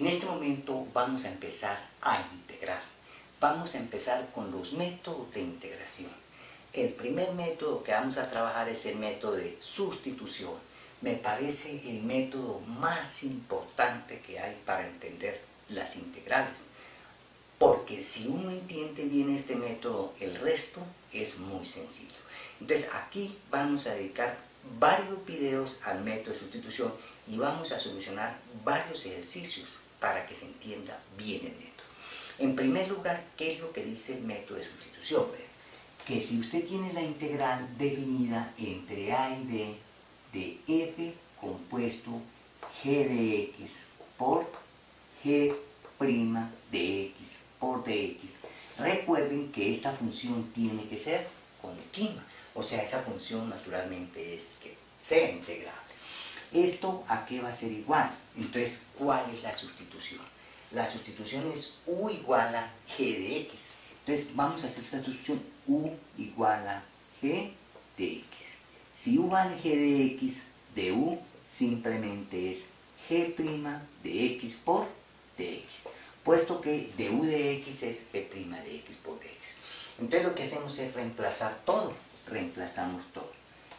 En este momento vamos a empezar a integrar. Vamos a empezar con los métodos de integración. El primer método que vamos a trabajar es el método de sustitución. Me parece el método más importante que hay para entender las integrales. Porque si uno entiende bien este método, el resto es muy sencillo. Entonces aquí vamos a dedicar varios videos al método de sustitución y vamos a solucionar varios ejercicios para que se entienda bien el método. En primer lugar, ¿qué es lo que dice el método de sustitución? Que si usted tiene la integral definida entre a y b de f compuesto g de x por g' de x por dx, recuerden que esta función tiene que ser continua, o sea, esa función naturalmente es que sea integrable. ¿Esto a qué va a ser igual? Entonces, ¿cuál es la sustitución? La sustitución es u igual a g de x. Entonces, vamos a hacer esta sustitución u igual a g de x. Si u vale g de x, de u simplemente es g' de x por dx, puesto que de u de x es p' de x por dx. Entonces lo que hacemos es reemplazar todo, reemplazamos todo.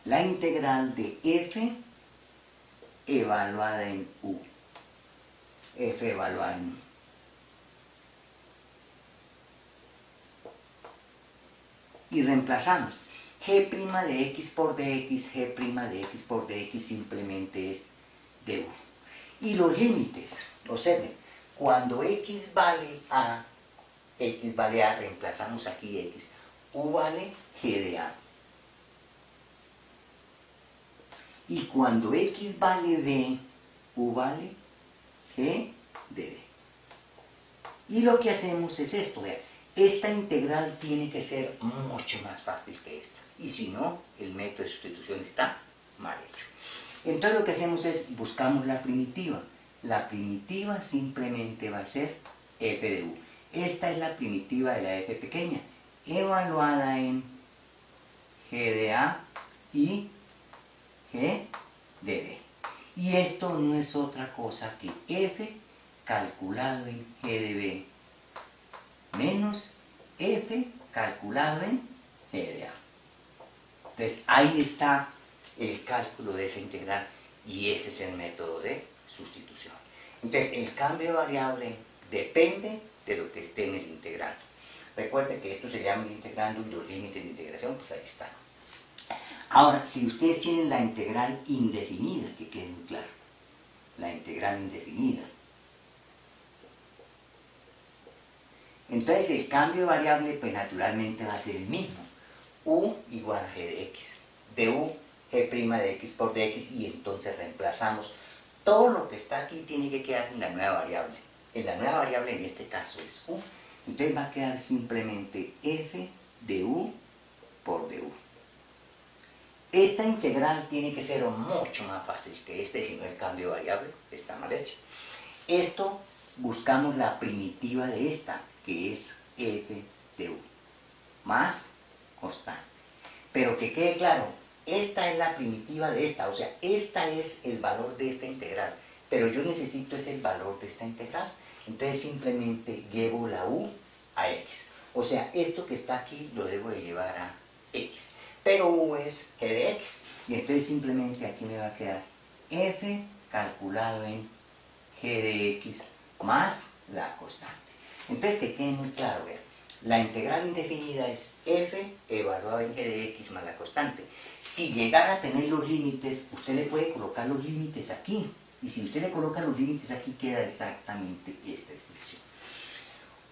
La integral de f evaluada en u, f evaluada en u. Y reemplazamos g' de x por dx, g' de x por dx simplemente es de u. Y los límites, observen, cuando x vale a, reemplazamos aquí x, u vale g de a. Y cuando x vale b, u vale g de b. Y lo que hacemos es esto, vean, esta integral tiene que ser mucho más fácil que esta. Y si no, el método de sustitución está mal hecho. Entonces lo que hacemos es, buscamos la primitiva. La primitiva simplemente va a ser f de u. Esta es la primitiva de la f pequeña, evaluada en g de a y g de b. Y esto no es otra cosa que f calculado en g de b menos f calculado en g de a. Entonces ahí está el cálculo de esa integral y ese es el método de sustitución. Entonces el cambio de variable depende de lo que esté en el integrando. Recuerden que esto se llama el integrando y los límites de integración, pues ahí están. Ahora, si ustedes tienen la integral indefinida, que quede muy claro, la integral indefinida, entonces el cambio de variable pues naturalmente va a ser el mismo, u igual a g de x, de u g' de x por dx, y entonces reemplazamos todo lo que está aquí, tiene que quedar en la nueva variable. En la nueva variable en este caso es u, entonces va a quedar simplemente f de u por du. Esta integral tiene que ser mucho más fácil que este, si no el cambio de variable está mal hecho. Esto buscamos la primitiva de esta, que es f de u, más constante. Pero que quede claro, esta es la primitiva de esta, o sea, esta es el valor de esta integral, pero yo necesito es el valor de esta integral. Entonces simplemente llevo la u a x. O sea, esto que está aquí lo debo de llevar a x. Pero u es g de x. Y entonces simplemente aquí me va a quedar f calculado en g de x más la constante. Entonces que quede muy claro, vean. La integral indefinida es f evaluado en g de x más la constante. Si llegara a tener los límites, usted le puede colocar los límites aquí. Y si usted le coloca los límites aquí, queda exactamente esta expresión.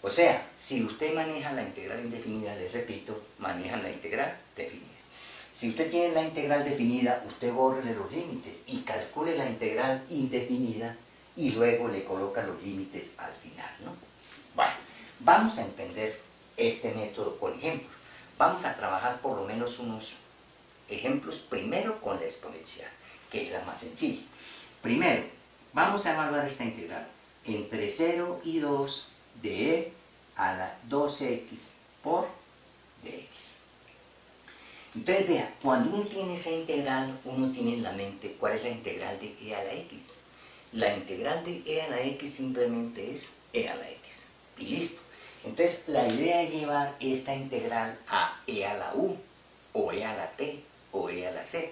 O sea, si usted maneja la integral indefinida, les repito, maneja la integral definida. Si usted tiene la integral definida, usted borre los límites y calcule la integral indefinida y luego le coloca los límites al final, ¿no? Bueno, vamos a entender este método con ejemplos. Vamos a trabajar por lo menos unos ejemplos primero con la exponencial, que es la más sencilla. Primero, vamos a evaluar esta integral entre 0 y 2 de e a la 2x por dx. Entonces vea, cuando uno tiene esa integral, uno tiene en la mente cuál es la integral de e a la x. la integral de e a la x simplemente es e a la x. Y listo. Entonces, la idea es llevar esta integral a e a la u, o e a la t, o e a la z.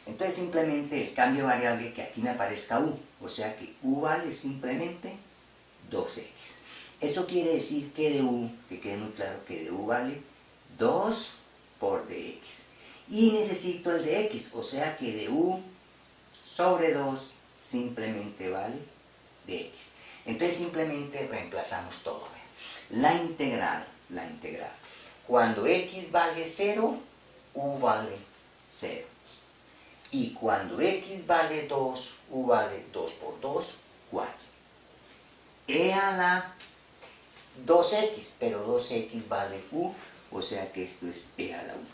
Entonces, simplemente el cambio de variable que aquí me aparezca u, o sea que u vale simplemente 2x. Eso quiere decir que de u, que quede muy claro que de u vale 2 por dx. Y necesito el de x, o sea que de u sobre 2 simplemente vale dx. Entonces simplemente reemplazamos todo. La integral. Cuando x vale 0, u vale 0. Y cuando x vale 2, u vale 2 por 2, 4. E a la 2x, pero 2x vale u, o sea que esto es e a la u.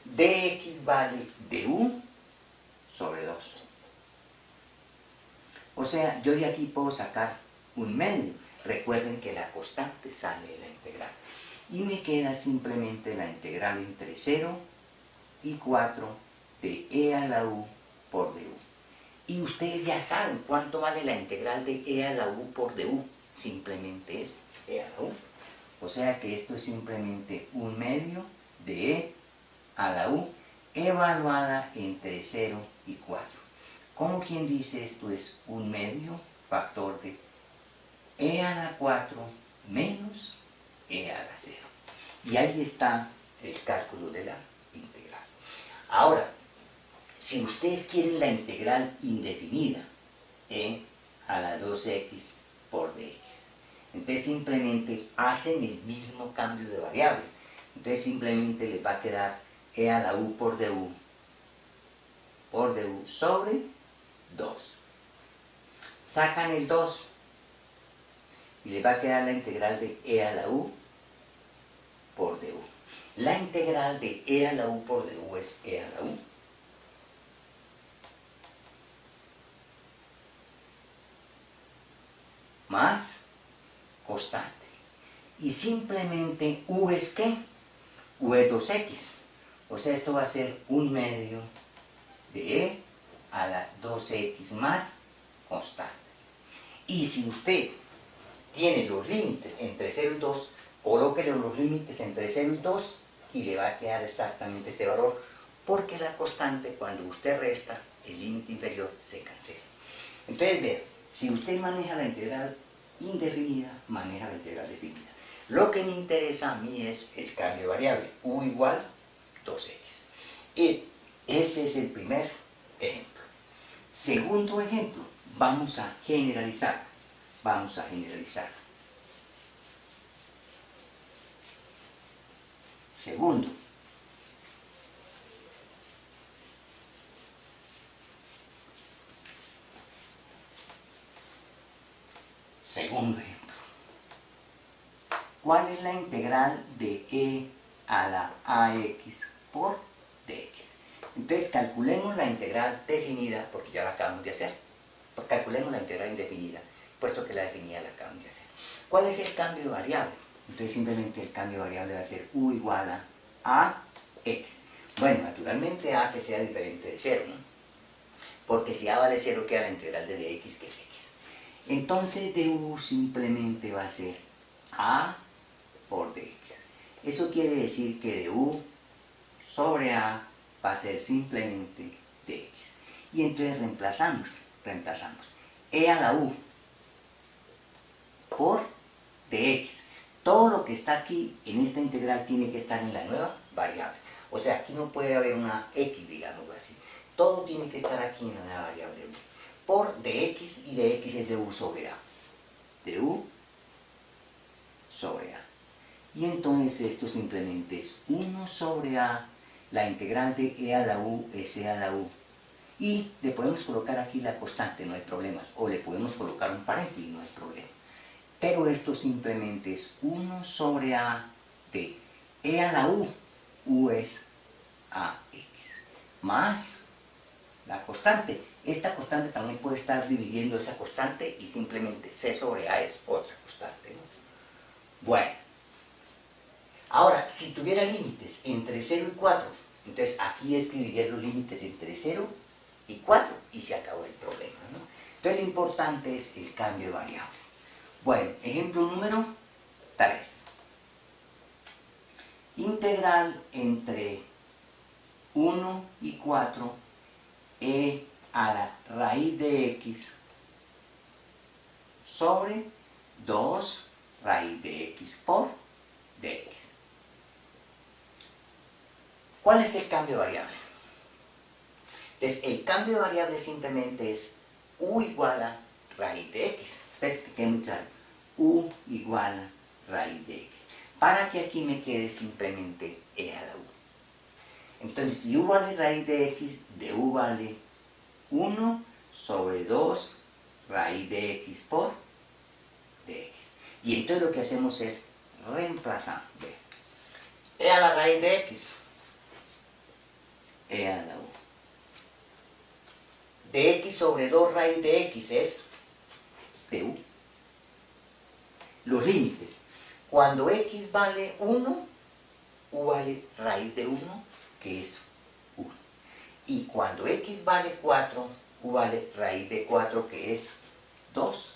Dx vale du sobre 2. O sea, yo de aquí puedo sacar un medio. Recuerden que la constante sale de la integral. Y me queda simplemente la integral entre 0 y 4 de e a la u por du. Y ustedes ya saben cuánto vale la integral de e a la u por du. Simplemente es e a la u. O sea que esto es simplemente un medio de e a la u evaluada entre 0 y 4. ¿Cómo quien dice esto es un medio factor de e a la 4 menos e a la 0? Y ahí está el cálculo de la integral. Ahora, si ustedes quieren la integral indefinida, e a la 2x por dx, entonces simplemente hacen el mismo cambio de variable. Entonces simplemente les va a quedar e a la u por du sobre 2. Sacan el 2 y les va a quedar la integral de e a la u por du. La integral de e a la u por du es e a la u más constante. Y simplemente u es ¿qué? U es 2x. O sea, esto va a ser un medio de e a la 2x más constante. Y si usted tiene los límites entre 0 y 2, colóquele los límites entre 0 y 2 y le va a quedar exactamente este valor, porque la constante, cuando usted resta, el límite inferior se cancela. Entonces, vean, si usted maneja la integral indefinida, maneja la integral definida. Lo que me interesa a mí es el cambio de variable, u igual 2x. Y ese es el primer ejemplo. Segundo ejemplo, vamos a generalizar. Segundo ejemplo. ¿Cuál es la integral de e a la ax por dx? Entonces calculemos la integral definida, porque ya la acabamos de hacer. Pues calculemos la integral indefinida, puesto que la definida la acabamos de hacer. ¿Cuál es el cambio de variable? Entonces simplemente el cambio de variable va a ser u igual a x. Bueno, naturalmente a que sea diferente de 0, ¿no? Porque si a vale 0 queda la integral de dx, que es x. Entonces du simplemente va a ser a por dx. Eso quiere decir que du sobre a va a ser simplemente dx. Y entonces reemplazamos. E a la u por dx. Todo lo que está aquí en esta integral tiene que estar en la nueva variable. O sea, aquí no puede haber una x, digámoslo así. Todo tiene que estar aquí en la nueva variable u. Por dx, y dx es du sobre a. Du sobre a. Y entonces esto simplemente es 1 sobre a. La integral de e a la u es e a la u. Y le podemos colocar aquí la constante, no hay problema. O le podemos colocar un paréntesis, no hay problema. Pero esto simplemente es 1 sobre a de e a la u. U es ax. Más la constante. Esta constante también puede estar dividiendo esa constante y simplemente c sobre a es otra constante, ¿no? Bueno. Ahora, si tuviera límites entre 0 y 4, entonces aquí escribiría los límites entre 0 y 4 y se acabó el problema, ¿no? Entonces lo importante es el cambio de variable. Bueno, ejemplo número 3. Integral entre 1 y 4 e a la raíz de x sobre 2 raíz de x por dx. ¿Cuál es el cambio de variable? Entonces, el cambio de variable simplemente es u igual a raíz de x. Entonces, que quede muy claro. U igual a raíz de x. Para que aquí me quede simplemente e a la u. Entonces, si u vale raíz de x, de u vale 1 sobre 2 raíz de x por dx. Y entonces lo que hacemos es reemplazar. E a la raíz de x, e a la u. De x sobre 2 raíz de x es du. Los límites. Cuando x vale 1, u vale raíz de 1, que es 1. Y cuando x vale 4, u vale raíz de 4, que es 2.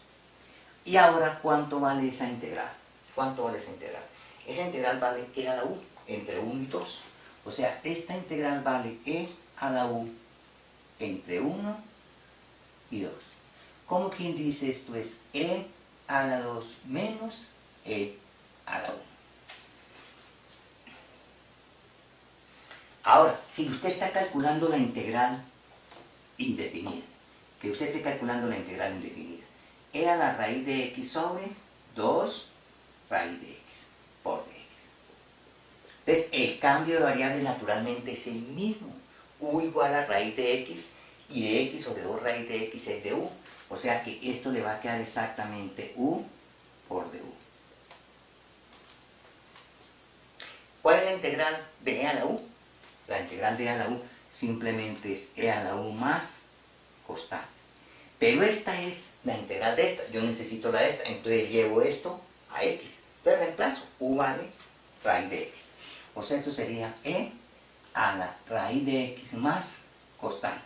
Y ahora, ¿cuánto vale esa integral? ¿Cuánto vale esa integral? Esa integral vale e a la u, entre 1 y 2. O sea, esta integral vale e a la u entre 1 y 2. ¿Cómo quien dice esto es e a la 2 menos e a la 1? Ahora, si usted está calculando la integral indefinida, que usted esté calculando la integral indefinida, e a la raíz de x sobre 2 raíz de x por dx. Entonces, el cambio de variable naturalmente es el mismo. U igual a raíz de x y de x sobre 2 raíz de x es de u. O sea que esto le va a quedar exactamente u por du. ¿Cuál es la integral de e a la u? La integral de e a la u simplemente es e a la u más constante. Pero esta es la integral de esta. Yo necesito la de esta, entonces llevo esto a x. Entonces reemplazo. U vale raíz de x. O sea, esto sería e a la raíz de x más constante.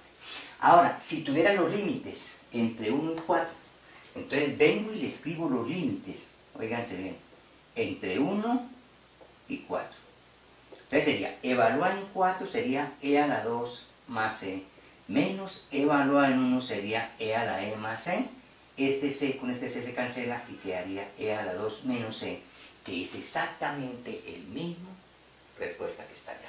Ahora, si tuviera los límites entre 1 y 4, entonces vengo y le escribo los límites, óiganse bien, entre 1 y 4. Entonces sería, evaluar en 4 sería e a la 2 más e, menos evaluar en 1 sería e a la e más e. Este c con este c se cancela y quedaría e a la 2 menos e, que es exactamente el mismo respuesta que está allá.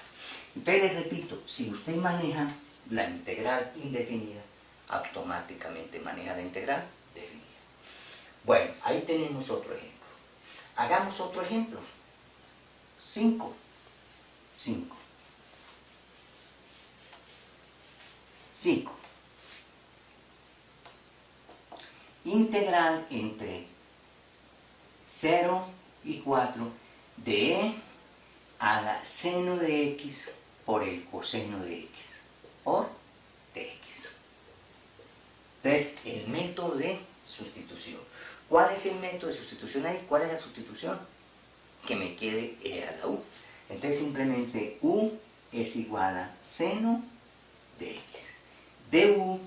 Entonces les repito, si usted maneja la integral indefinida, automáticamente maneja la integral definida. Bueno, ahí tenemos otro ejemplo. Hagamos otro ejemplo. 5. Integral entre 0 y 4 de e a la seno de x por el coseno de x por dx. Entonces, el método de sustitución. ¿Cuál es el método de sustitución ahí? ¿Cuál es la sustitución? Que me quede e a la u. Entonces, simplemente u es igual a seno de x. Du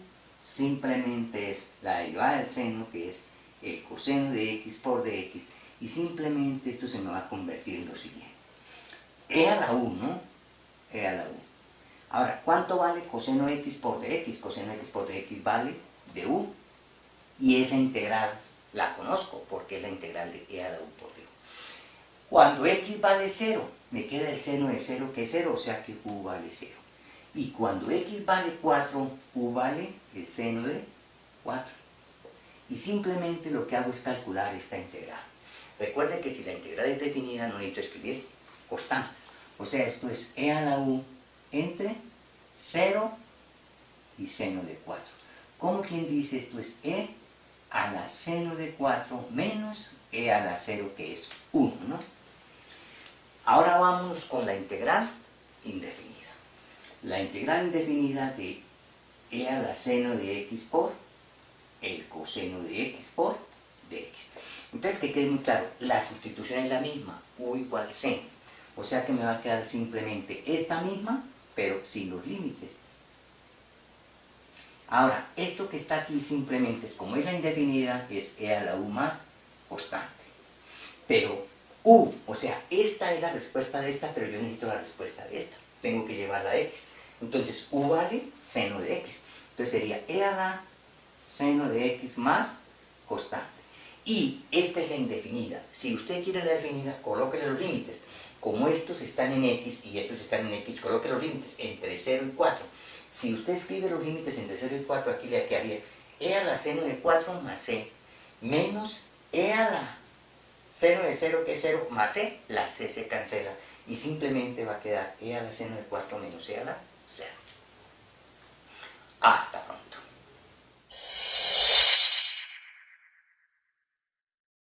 simplemente es la derivada del seno, que es el coseno de x por dx, y simplemente esto se me va a convertir en lo siguiente. E a la u, ¿no? E a la u. Ahora, ¿cuánto vale coseno x por dx? Coseno x por dx vale du. Y esa integral la conozco, porque es la integral de e a la u por du. Cuando x vale 0, me queda el seno de 0, que es 0, o sea que u vale 0. Y cuando x vale 4, u vale el seno de 4. Y simplemente lo que hago es calcular esta integral. Recuerden que si la integral es definida, no necesito escribir constantes. O sea, esto es e a la u entre 0 y seno de 4. ¿Cómo quien dice esto es e a la seno de 4 menos e a la 0, que es 1, ¿no? Ahora vámonos con la integral indefinida. La integral indefinida de e a la seno de x por el coseno de x por dx. Entonces, que quede muy claro, la sustitución es la misma, u igual seno. O sea que me va a quedar simplemente esta misma, pero sin los límites. Ahora, esto que está aquí simplemente es, como es la indefinida, es e a la u más constante. Pero u, o sea, esta es la respuesta de esta, pero yo necesito la respuesta de esta. Tengo que llevarla a x. Entonces, u vale seno de x. Entonces sería e a la seno de x más constante. Y esta es la indefinida. Si usted quiere la definida, colóquele los límites. Como estos están en x y estos están en x, coloque los límites entre 0 y 4. Si usted escribe los límites entre 0 y 4, aquí le quedaría e a la seno de 4 más c, menos e a la seno de 0, que es 0, más c, la c se cancela, y simplemente va a quedar e a la seno de 4 menos e a la 0. Hasta pronto.